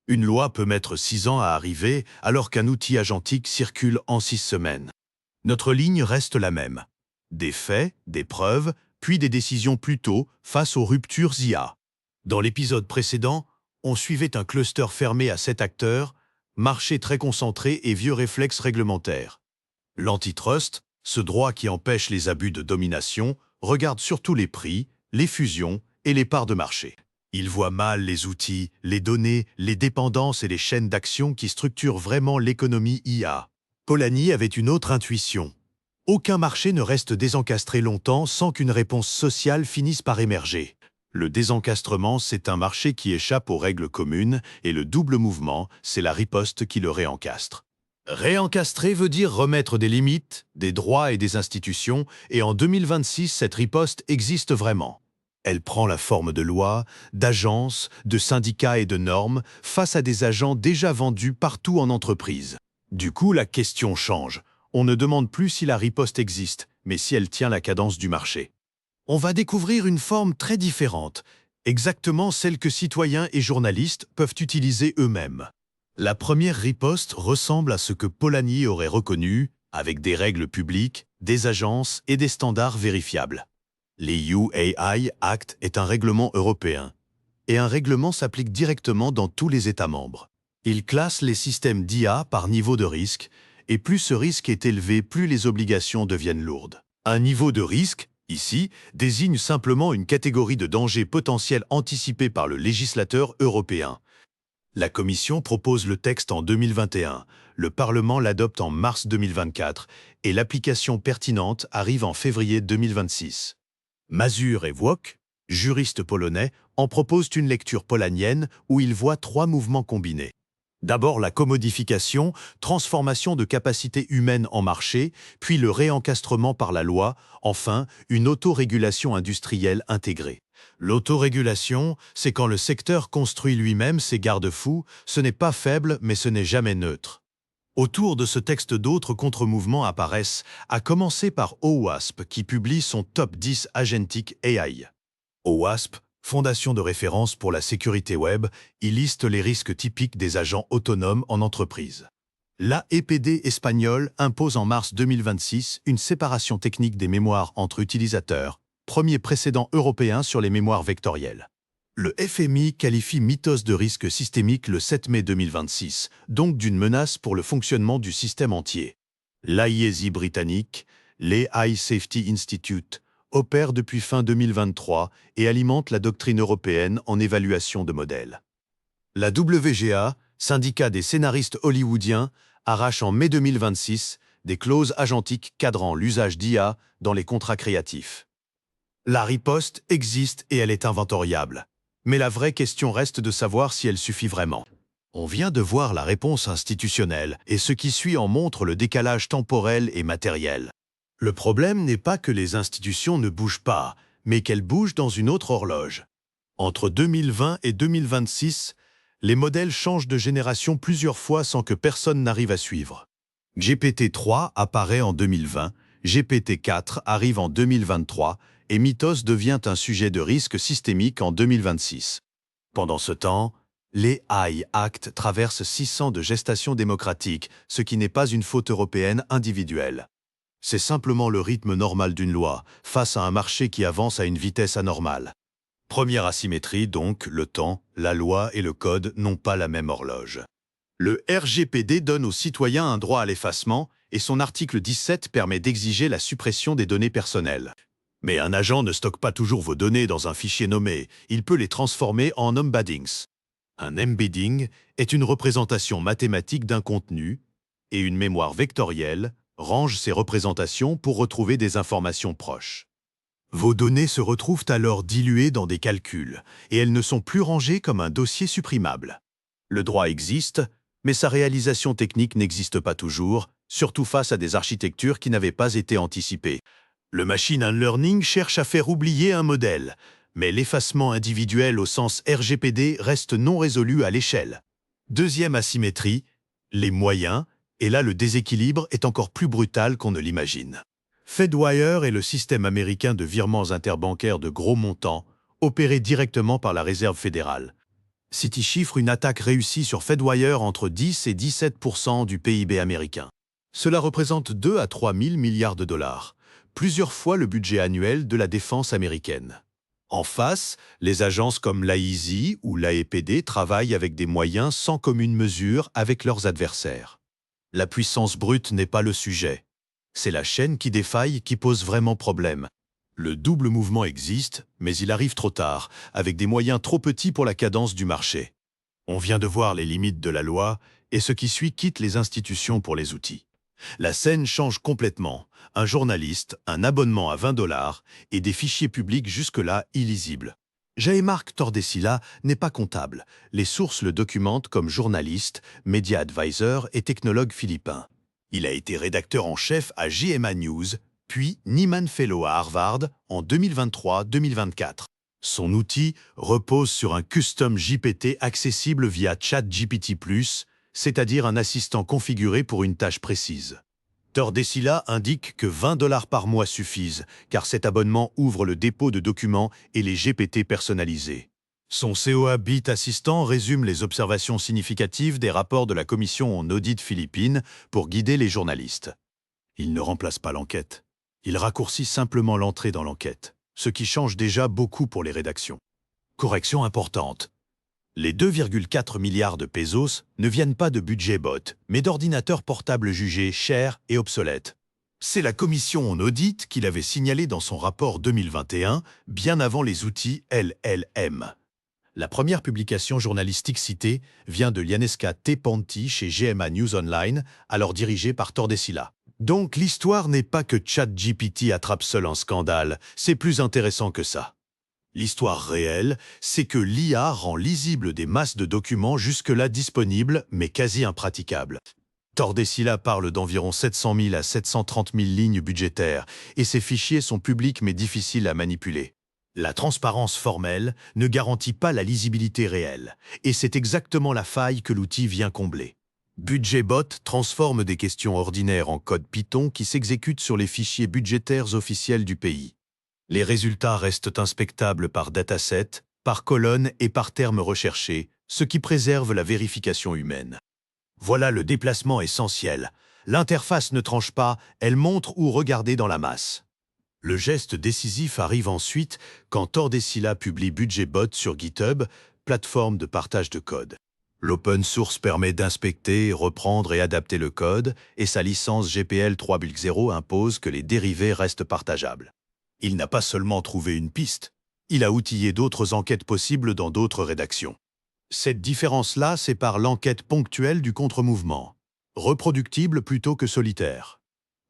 Une loi peut mettre 6 ans à arriver, alors qu'un outil agentique circule en 6 semaines. Notre ligne reste la même. Des faits, des preuves, puis des décisions plus tôt face aux ruptures IA. Dans l'épisode précédent, on suivait un cluster fermé à 7 acteurs, marché très concentré et vieux réflexes réglementaires. L'antitrust, ce droit qui empêche les abus de domination, regarde surtout les prix, les fusions et les parts de marché. Il voit mal les outils, les données, les dépendances et les chaînes d'action qui structurent vraiment l'économie IA. Polanyi avait une autre intuition. Aucun marché ne reste désencastré longtemps sans qu'une réponse sociale finisse par émerger. Le désencastrement, c'est un marché qui échappe aux règles communes, et le double mouvement, c'est la riposte qui le réencastre. Réencastrer veut dire remettre des limites, des droits et des institutions, et en 2026, cette riposte existe vraiment. Elle prend la forme de lois, d'agences, de syndicats et de normes face à des agents déjà vendus partout en entreprise. Du coup, la question change. On ne demande plus si la riposte existe, mais si elle tient la cadence du marché. On va découvrir une forme très différente, exactement celle que citoyens et journalistes peuvent utiliser eux-mêmes. La première riposte ressemble à ce que Polanyi aurait reconnu, avec des règles publiques, des agences et des standards vérifiables. Les UAI Act est un règlement européen, et un règlement s'applique directement dans tous les États membres. Il classe les systèmes d'IA par niveau de risque, et plus ce risque est élevé, plus les obligations deviennent lourdes. Un niveau de risque, ici, désigne simplement une catégorie de danger potentiel anticipé par le législateur européen. La Commission propose le texte en 2021, le Parlement l'adopte en mars 2024, et l'application pertinente arrive en février 2026. Mazur et Wok, juristes polonais, en proposent une lecture polanienne où ils voient 3 mouvements combinés. D'abord la commodification, transformation de capacités humaines en marché, puis le réencastrement par la loi, enfin une autorégulation industrielle intégrée. L'autorégulation, c'est quand le secteur construit lui-même ses garde-fous, ce n'est pas faible mais ce n'est jamais neutre. Autour de ce texte, d'autres contre-mouvements apparaissent, à commencer par OWASP qui publie son Top 10 Agentic AI. OWASP, fondation de référence pour la sécurité web, y liste les risques typiques des agents autonomes en entreprise. L'AEPD espagnole impose en mars 2026 une séparation technique des mémoires entre utilisateurs, premier précédent européen sur les mémoires vectorielles. Le FMI qualifie Mythos de risque systémique le 7 mai 2026, donc d'une menace pour le fonctionnement du système entier. L'AISI britannique, l'AI Safety Institute, opère depuis fin 2023 et alimente la doctrine européenne en évaluation de modèles. La WGA, syndicat des scénaristes hollywoodiens, arrache en mai 2026 des clauses agentiques cadrant l'usage d'IA dans les contrats créatifs. La riposte existe et elle est inventoriable. Mais la vraie question reste de savoir si elle suffit vraiment. On vient de voir la réponse institutionnelle et ce qui suit en montre le décalage temporel et matériel. Le problème n'est pas que les institutions ne bougent pas, mais qu'elles bougent dans une autre horloge. Entre 2020 et 2026, les modèles changent de génération plusieurs fois sans que personne n'arrive à suivre. GPT-3 apparaît en 2020, GPT-4 arrive en 2023 et Mythos devient un sujet de risque systémique en 2026. Pendant ce temps, les AI Act traversent 600 de gestation démocratique, ce qui n'est pas une faute européenne individuelle. C'est simplement le rythme normal d'une loi, face à un marché qui avance à une vitesse anormale. Première asymétrie donc, le temps, la loi et le code n'ont pas la même horloge. Le RGPD donne aux citoyens un droit à l'effacement et son article 17 permet d'exiger la suppression des données personnelles. Mais un agent ne stocke pas toujours vos données dans un fichier nommé, il peut les transformer en embeddings. Un embedding est une représentation mathématique d'un contenu et une mémoire vectorielle range ces représentations pour retrouver des informations proches. Vos données se retrouvent alors diluées dans des calculs et elles ne sont plus rangées comme un dossier supprimable. Le droit existe, mais sa réalisation technique n'existe pas toujours, surtout face à des architectures qui n'avaient pas été anticipées. Le machine learning cherche à faire oublier un modèle, mais l'effacement individuel au sens RGPD reste non résolu à l'échelle. Deuxième asymétrie, les moyens, et là le déséquilibre est encore plus brutal qu'on ne l'imagine. Fedwire est le système américain de virements interbancaires de gros montants, opéré directement par la Réserve fédérale. Citi chiffre une attaque réussie sur Fedwire entre 10 et 17% du PIB américain. Cela représente 2 à 3 000 milliards de dollars, plusieurs fois le budget annuel de la défense américaine. En face, les agences comme l'AISI ou l'AEPD travaillent avec des moyens sans commune mesure avec leurs adversaires. La puissance brute n'est pas le sujet. C'est la chaîne qui défaille qui pose vraiment problème. Le double mouvement existe, mais il arrive trop tard, avec des moyens trop petits pour la cadence du marché. On vient de voir les limites de la loi, et ce qui suit quitte les institutions pour les outils. La scène change complètement. Un journaliste, un abonnement à 20 $ et des fichiers publics jusque-là illisibles. Jean-Marc Tordesilla n'est pas comptable. Les sources le documentent comme journaliste, média advisor et technologue philippin. Il a été rédacteur en chef à JMA News, puis Nieman Fellow à Harvard en 2023-2024. Son outil repose sur un custom GPT accessible via ChatGPT+, c'est-à-dire un assistant configuré pour une tâche précise. Tordesilla indique que 20 $ par mois suffisent, car cet abonnement ouvre le dépôt de documents et les GPT personnalisés. Son COA Bit Assistant résume les observations significatives des rapports de la Commission en audit Philippines pour guider les journalistes. Il ne remplace pas l'enquête. Il raccourcit simplement l'entrée dans l'enquête, ce qui change déjà beaucoup pour les rédactions. Correction importante. Les 2,4 milliards de pesos ne viennent pas de budget bot, mais d'ordinateurs portables jugés chers et obsolètes. C'est la commission en audit qui l'avait signalé dans son rapport 2021, bien avant les outils LLM. La première publication journalistique citée vient de Lianesca T. Ponti chez GMA News Online, alors dirigé par Tordesilla. Donc l'histoire n'est pas que ChatGPT attrape seul un scandale, c'est plus intéressant que ça. L'histoire réelle, c'est que l'IA rend lisible des masses de documents jusque-là disponibles, mais quasi impraticables. Tordesilla parle d'environ 700 000 à 730 000 lignes budgétaires, et ces fichiers sont publics mais difficiles à manipuler. La transparence formelle ne garantit pas la lisibilité réelle, et c'est exactement la faille que l'outil vient combler. BudgetBot transforme des questions ordinaires en code Python qui s'exécutent sur les fichiers budgétaires officiels du pays. Les résultats restent inspectables par dataset, par colonne et par terme recherché, ce qui préserve la vérification humaine. Voilà le déplacement essentiel. L'interface ne tranche pas, elle montre où regarder dans la masse. Le geste décisif arrive ensuite quand Tordesilla publie BudgetBot sur GitHub, plateforme de partage de code. L'open source permet d'inspecter, reprendre et adapter le code, et sa licence GPL 3.0 impose que les dérivés restent partageables. Il n'a pas seulement trouvé une piste, il a outillé d'autres enquêtes possibles dans d'autres rédactions. Cette différence-là sépare l'enquête ponctuelle du contre-mouvement, reproductible plutôt que solitaire.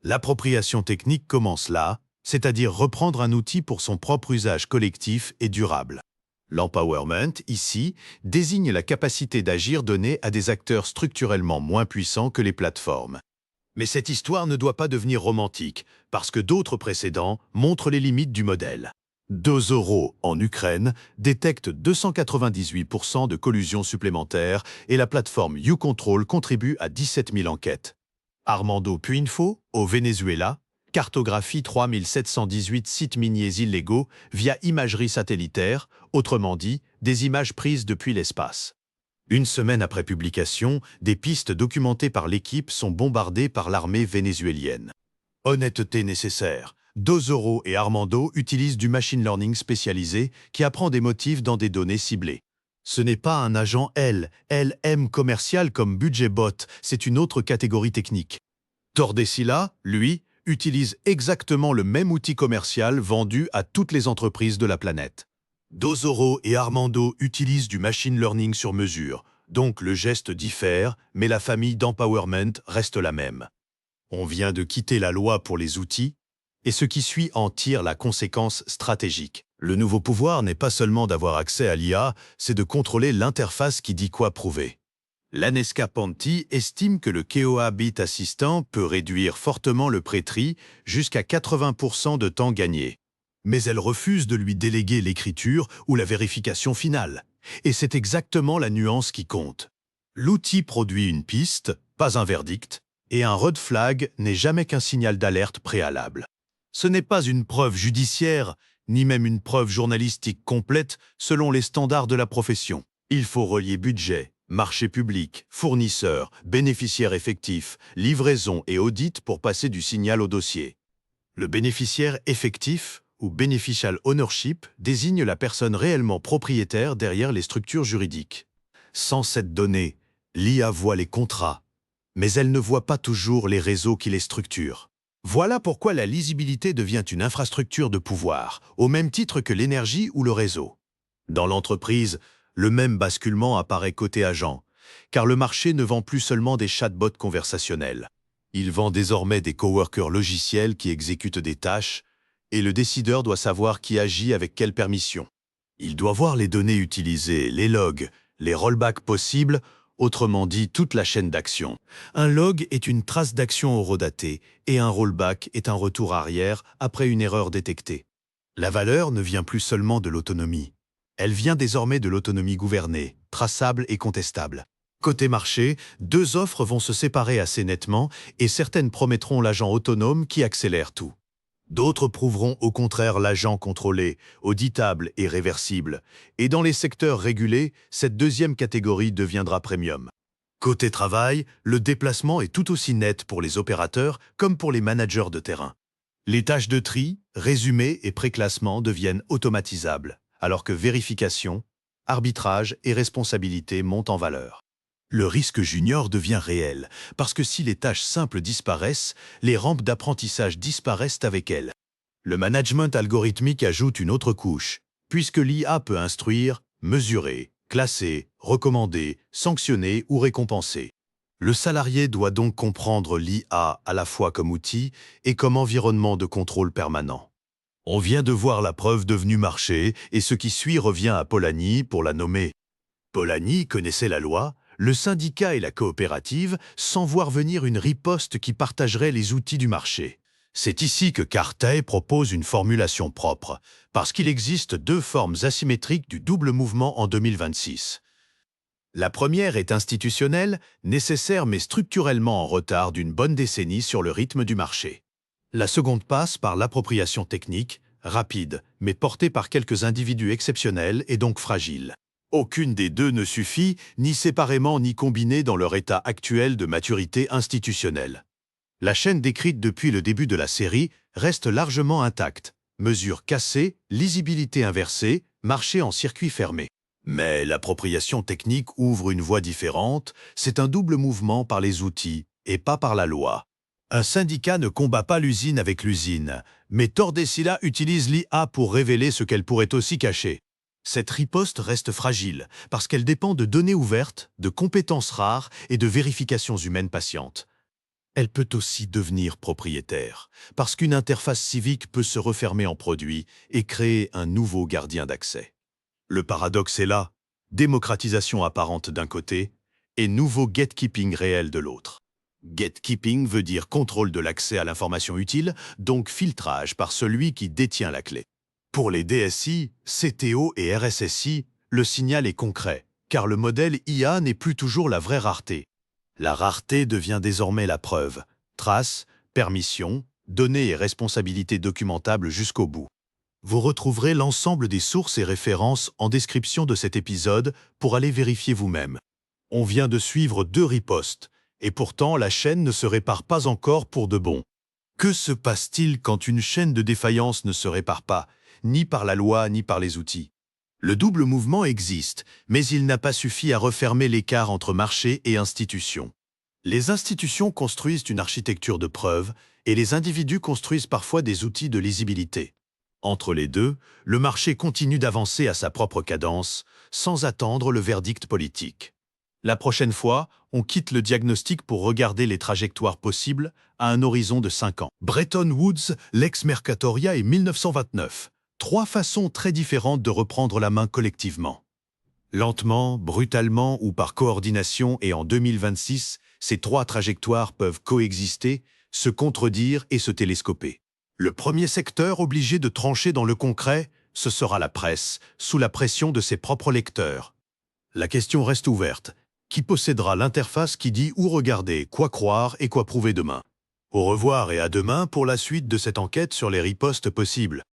L'appropriation technique commence là, c'est-à-dire reprendre un outil pour son propre usage collectif et durable. L'empowerment, ici, désigne la capacité d'agir donnée à des acteurs structurellement moins puissants que les plateformes. Mais cette histoire ne doit pas devenir romantique, parce que d'autres précédents montrent les limites du modèle. Dozoro, en Ukraine, détecte 298% de collusion supplémentaire et la plateforme YouControl contribue à 17 000 enquêtes. Armando Puinfo, au Venezuela, cartographie 3718 sites miniers illégaux via imagerie satellitaire, autrement dit, des images prises depuis l'espace. Une semaine après publication, des pistes documentées par l'équipe sont bombardées par l'armée vénézuélienne. Honnêteté nécessaire. Dozoro et Armando utilisent du machine learning spécialisé qui apprend des motifs dans des données ciblées. Ce n'est pas un agent LLM commercial comme BudgetBot, c'est une autre catégorie technique. Tordesilla, lui, utilise exactement le même outil commercial vendu à toutes les entreprises de la planète. Dozoro et Armando utilisent du machine learning sur mesure, donc le geste diffère, mais la famille d'empowerment reste la même. On vient de quitter la loi pour les outils, et ce qui suit en tire la conséquence stratégique. Le nouveau pouvoir n'est pas seulement d'avoir accès à l'IA, c'est de contrôler l'interface qui dit quoi prouver. Lianesca Ponti estime que le COA Bit Assistant peut réduire fortement le pré-tri jusqu'à 80% de temps gagné. Mais elle refuse de lui déléguer l'écriture ou la vérification finale. Et c'est exactement la nuance qui compte. L'outil produit une piste, pas un verdict, et un red flag n'est jamais qu'un signal d'alerte préalable. Ce n'est pas une preuve judiciaire, ni même une preuve journalistique complète selon les standards de la profession. Il faut relier budget, marché public, fournisseurs, bénéficiaires effectifs, livraison et audit pour passer du signal au dossier. Le bénéficiaire effectif, ou beneficial ownership, désigne la personne réellement propriétaire derrière les structures juridiques. Sans cette donnée, l'IA voit les contrats, mais elle ne voit pas toujours les réseaux qui les structurent. Voilà pourquoi la lisibilité devient une infrastructure de pouvoir, au même titre que l'énergie ou le réseau. Dans l'entreprise, le même basculement apparaît côté agent, car le marché ne vend plus seulement des chatbots conversationnels. Il vend désormais des coworkers logiciels qui exécutent des tâches, et le décideur doit savoir qui agit avec quelle permission. Il doit voir les données utilisées, les logs, les rollbacks possibles, autrement dit toute la chaîne d'action. Un log est une trace d'action horodatée et un rollback est un retour arrière après une erreur détectée. La valeur ne vient plus seulement de l'autonomie. Elle vient désormais de l'autonomie gouvernée, traçable et contestable. Côté marché, deux offres vont se séparer assez nettement et certaines promettront l'agent autonome qui accélère tout. D'autres prouveront au contraire l'agent contrôlé, auditable et réversible. Et dans les secteurs régulés, cette deuxième catégorie deviendra premium. Côté travail, le déplacement est tout aussi net pour les opérateurs comme pour les managers de terrain. Les tâches de tri, résumé et préclassement deviennent automatisables, alors que vérification, arbitrage et responsabilité montent en valeur. Le risque junior devient réel, parce que si les tâches simples disparaissent, les rampes d'apprentissage disparaissent avec elles. Le management algorithmique ajoute une autre couche, puisque l'IA peut instruire, mesurer, classer, recommander, sanctionner ou récompenser. Le salarié doit donc comprendre l'IA à la fois comme outil et comme environnement de contrôle permanent. On vient de voir la preuve devenue marché, et ce qui suit revient à Polanyi pour la nommer. Polanyi connaissait la loi, le syndicat et la coopérative, sans voir venir une riposte qui partagerait les outils du marché. C'est ici que Cartey propose une formulation propre, parce qu'il existe deux formes asymétriques du double mouvement en 2026. La première est institutionnelle, nécessaire mais structurellement en retard d'une bonne décennie sur le rythme du marché. La seconde passe par l'appropriation technique, rapide, mais portée par quelques individus exceptionnels et donc fragiles. Aucune des deux ne suffit, ni séparément ni combinée dans leur état actuel de maturité institutionnelle. La chaîne décrite depuis le début de la série reste largement intacte. Mesures cassées, lisibilité inversée, marché en circuit fermé. Mais l'appropriation technique ouvre une voie différente, c'est un double mouvement par les outils et pas par la loi. Un syndicat ne combat pas l'usine avec l'usine, mais Tordesillas utilise l'IA pour révéler ce qu'elle pourrait aussi cacher. Cette riposte reste fragile parce qu'elle dépend de données ouvertes, de compétences rares et de vérifications humaines patientes. Elle peut aussi devenir propriétaire, parce qu'une interface civique peut se refermer en produit et créer un nouveau gardien d'accès. Le paradoxe est là, démocratisation apparente d'un côté et nouveau gatekeeping réel de l'autre. Gatekeeping veut dire contrôle de l'accès à l'information utile, donc filtrage par celui qui détient la clé. Pour les DSI, CTO et RSSI, le signal est concret, car le modèle IA n'est plus toujours la vraie rareté. La rareté devient désormais la preuve. Traces, permissions, données et responsabilités documentables jusqu'au bout. Vous retrouverez l'ensemble des sources et références en description de cet épisode pour aller vérifier vous-même. On vient de suivre 2 ripostes, et pourtant la chaîne ne se répare pas encore pour de bon. Que se passe-t-il quand une chaîne de défaillance ne se répare pas, ni par la loi ni par les outils? Le double mouvement existe, mais il n'a pas suffi à refermer l'écart entre marché et institution. Les institutions construisent une architecture de preuve et les individus construisent parfois des outils de lisibilité. Entre les deux, le marché continue d'avancer à sa propre cadence, sans attendre le verdict politique. La prochaine fois, on quitte le diagnostic pour regarder les trajectoires possibles à un horizon de 5 ans. Bretton Woods, Lex Mercatoria et 1929. 3 façons très différentes de reprendre la main collectivement. Lentement, brutalement ou par coordination et en 2026, ces 3 trajectoires peuvent coexister, se contredire et se télescoper. Le premier secteur obligé de trancher dans le concret, ce sera la presse, sous la pression de ses propres lecteurs. La question reste ouverte. Qui possédera l'interface qui dit où regarder, quoi croire et quoi prouver demain? Au revoir et à demain pour la suite de cette enquête sur les ripostes possibles.